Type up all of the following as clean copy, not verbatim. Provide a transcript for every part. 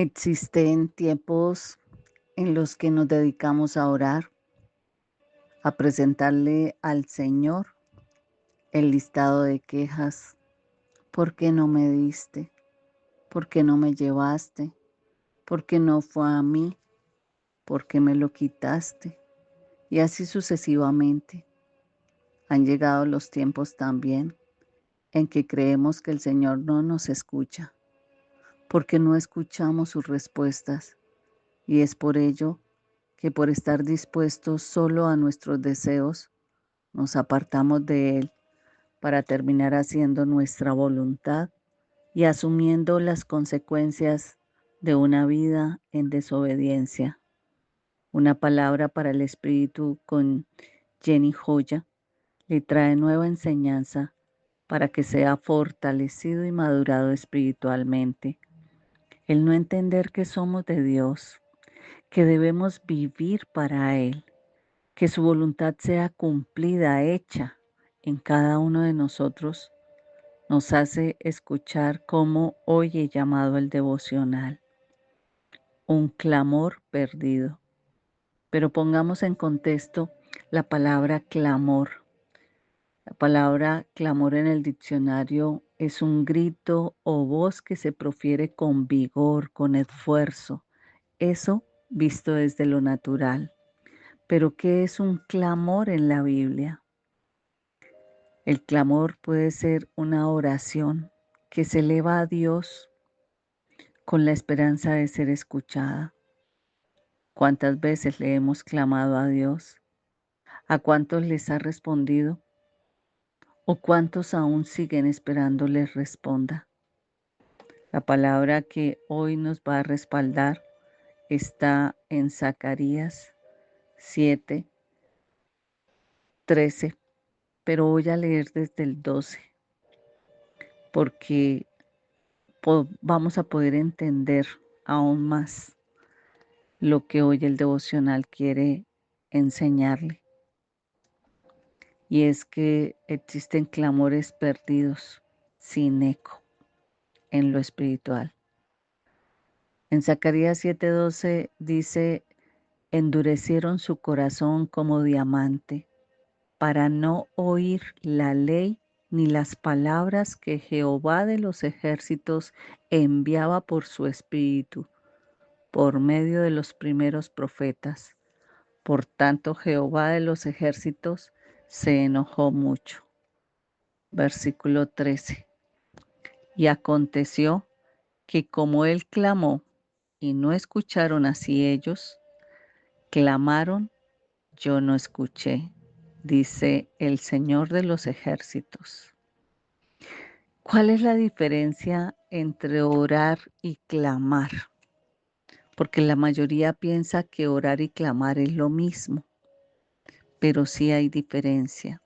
Existen tiempos en los que nos dedicamos a orar, a presentarle al Señor el listado de quejas. ¿Por qué no me diste? ¿Por qué no me llevaste? ¿Por qué no fue a mí? ¿Por qué me lo quitaste? Y así sucesivamente. Han llegado los tiempos también en que creemos que el Señor no nos escucha, porque no escuchamos sus respuestas. Y es por ello que por estar dispuestos solo a nuestros deseos, nos apartamos de Él para terminar haciendo nuestra voluntad y asumiendo las consecuencias de una vida en desobediencia. Una palabra para el espíritu con Jenny Joya le trae nueva enseñanza para que sea fortalecido y madurado espiritualmente. El no entender que somos de Dios, que debemos vivir para Él, que su voluntad sea cumplida, hecha en cada uno de nosotros, nos hace escuchar cómo hoy he llamado el devocional, un clamor perdido. Pero pongamos en contexto la palabra clamor. La palabra clamor en el diccionario es un grito o voz que se profiere con vigor, con esfuerzo. Eso visto desde lo natural. Pero ¿qué es un clamor en la Biblia? El clamor puede ser una oración que se eleva a Dios con la esperanza de ser escuchada. ¿Cuántas veces le hemos clamado a Dios? ¿A cuántos les ha respondido? ¿O cuántos aún siguen esperando les responda? La palabra que hoy nos va a respaldar está en Zacarías 7:13, pero voy a leer desde el 12 porque vamos a poder entender aún más lo que hoy el devocional quiere enseñarle. Y es que existen clamores perdidos sin eco en lo espiritual. En Zacarías 7:12 dice, endurecieron su corazón como diamante para no oír la ley ni las palabras que Jehová de los ejércitos enviaba por su espíritu, por medio de los primeros profetas. Por tanto, Jehová de los ejércitos se enojó mucho. Versículo 13. Y aconteció que como él clamó y no escucharon así ellos, clamaron, yo no escuché, dice el Señor de los ejércitos. ¿Cuál es la diferencia entre orar y clamar? Porque la mayoría piensa que orar y clamar es lo mismo, pero sí hay diferencia.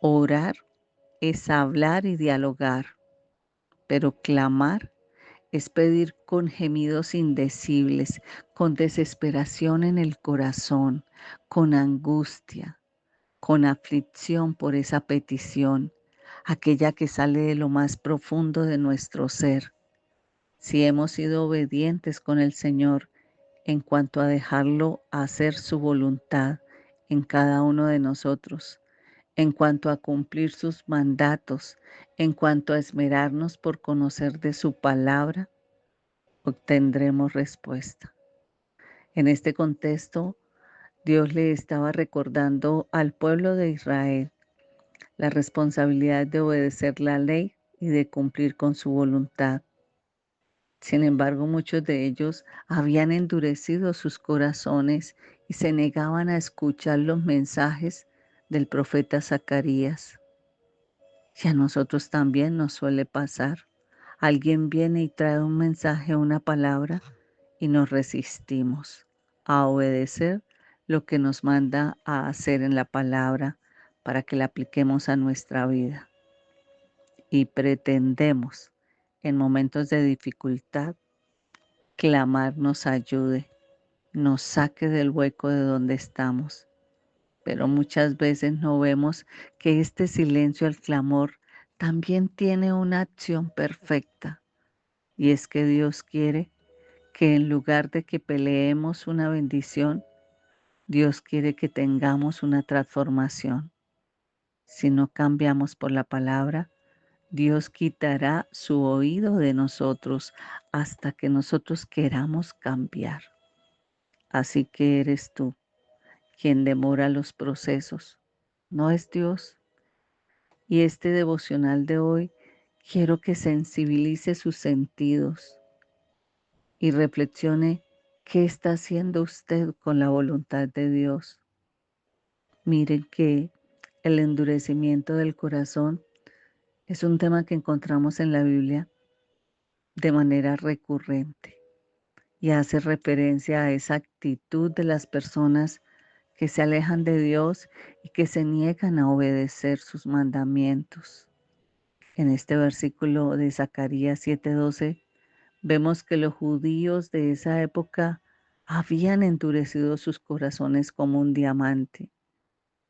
Orar es hablar y dialogar, pero clamar es pedir con gemidos indecibles, con desesperación en el corazón, con angustia, con aflicción por esa petición, aquella que sale de lo más profundo de nuestro ser. Si hemos sido obedientes con el Señor en cuanto a dejarlo hacer su voluntad en cada uno de nosotros, en cuanto a cumplir sus mandatos, en cuanto a esmerarnos por conocer de su palabra, obtendremos respuesta. En este contexto, Dios le estaba recordando al pueblo de Israel la responsabilidad de obedecer la ley y de cumplir con su voluntad. Sin embargo, muchos de ellos habían endurecido sus corazones y se negaban a escuchar los mensajes del profeta Zacarías. Y a nosotros también nos suele pasar. Alguien viene y trae un mensaje, una palabra, y nos resistimos a obedecer lo que nos manda a hacer en la palabra para que la apliquemos a nuestra vida. Y pretendemos, en momentos de dificultad, clamar nos ayude, nos saque del hueco de donde estamos. Pero muchas veces no vemos que este silencio al clamor también tiene una acción perfecta, y es que Dios quiere que en lugar de que peleemos una bendición, Dios quiere que tengamos una transformación. Si no cambiamos por la palabra, Dios quitará su oído de nosotros hasta que nosotros queramos cambiar. Así que eres tú quien demora los procesos, no es Dios. Y este devocional de hoy quiero que sensibilice sus sentidos y reflexione qué está haciendo usted con la voluntad de Dios. Miren que el endurecimiento del corazón es un tema que encontramos en la Biblia de manera recurrente y hace referencia a esa actitud de las personas que se alejan de Dios y que se niegan a obedecer sus mandamientos. En este versículo de Zacarías 7:12 vemos que los judíos de esa época habían endurecido sus corazones como un diamante,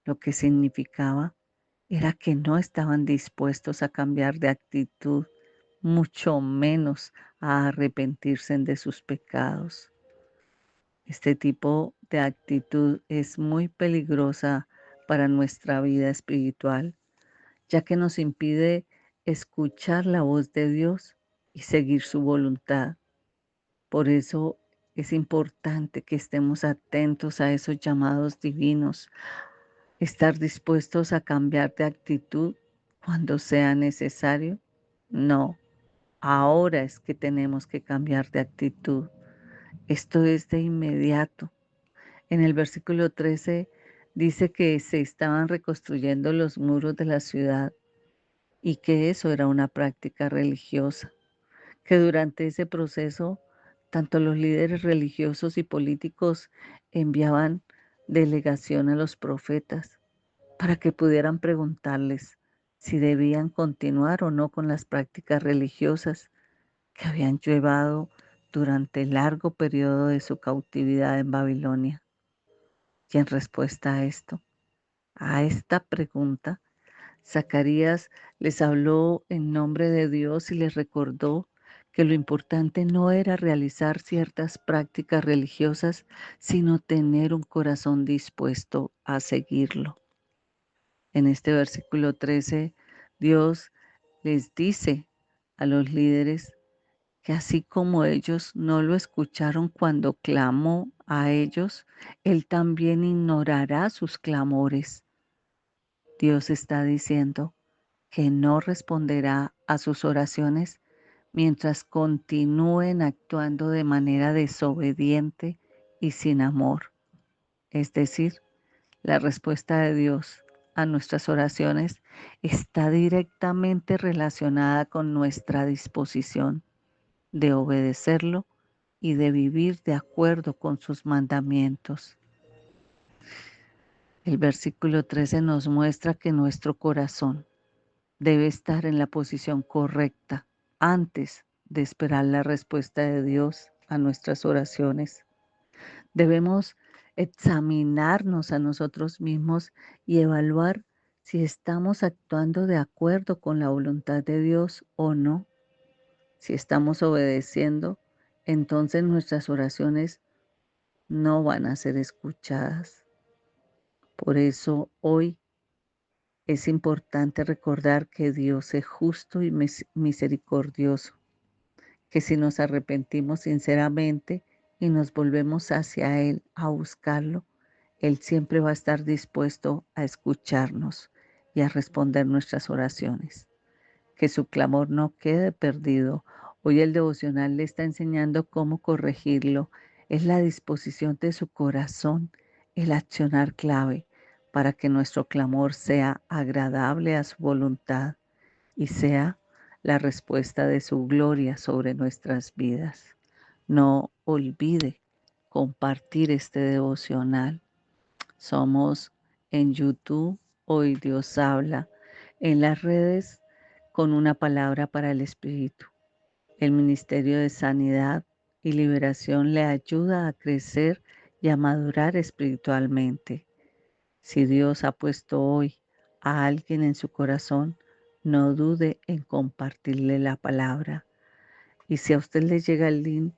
lo que significaba era que no estaban dispuestos a cambiar de actitud, mucho menos a arrepentirse de sus pecados. Este tipo de actitud es muy peligrosa para nuestra vida espiritual, ya que nos impide escuchar la voz de Dios y seguir su voluntad. Por eso es importante que estemos atentos a esos llamados divinos, estar dispuestos a cambiar de actitud cuando sea necesario. No, ahora es que tenemos que cambiar de actitud. Esto es de inmediato. En el versículo 13 dice que se estaban reconstruyendo los muros de la ciudad y que eso era una práctica religiosa, que durante ese proceso tanto los líderes religiosos y políticos enviaban delegación a los profetas para que pudieran preguntarles si debían continuar o no con las prácticas religiosas que habían llevado durante el largo periodo de su cautividad en Babilonia. Y en respuesta a esta pregunta, Zacarías les habló en nombre de Dios y les recordó que lo importante no era realizar ciertas prácticas religiosas, sino tener un corazón dispuesto a seguirlo. En este versículo 13, Dios les dice a los líderes que así como ellos no lo escucharon cuando clamó a ellos, Él también ignorará sus clamores. Dios está diciendo que no responderá a sus oraciones mientras continúen actuando de manera desobediente y sin amor. Es decir, la respuesta de Dios a nuestras oraciones está directamente relacionada con nuestra disposición de obedecerlo y de vivir de acuerdo con sus mandamientos. El versículo 13 nos muestra que nuestro corazón debe estar en la posición correcta antes de esperar la respuesta de Dios a nuestras oraciones. Debemos examinarnos a nosotros mismos y evaluar si estamos actuando de acuerdo con la voluntad de Dios o no. Si estamos obedeciendo, entonces nuestras oraciones no van a ser escuchadas. Por eso hoy es importante recordar que Dios es justo y misericordioso, que si nos arrepentimos sinceramente y nos volvemos hacia Él a buscarlo, Él siempre va a estar dispuesto a escucharnos y a responder nuestras oraciones. Que su clamor no quede perdido. Hoy el devocional le está enseñando cómo corregirlo. Es la disposición de su corazón, el accionar clave para que nuestro clamor sea agradable a su voluntad y sea la respuesta de su gloria sobre nuestras vidas. No olvide compartir este devocional. Somos en YouTube, Hoy Dios habla, en las redes con una palabra para el Espíritu. El Ministerio de Sanidad y Liberación le ayuda a crecer y a madurar espiritualmente. Si Dios ha puesto hoy a alguien en su corazón, no dude en compartirle la palabra. Y si a usted le llega el link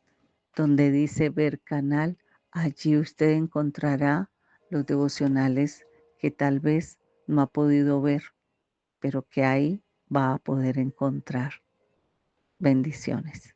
donde dice ver canal, allí usted encontrará los devocionales que tal vez no ha podido ver, pero que ahí va a poder encontrar. Bendiciones.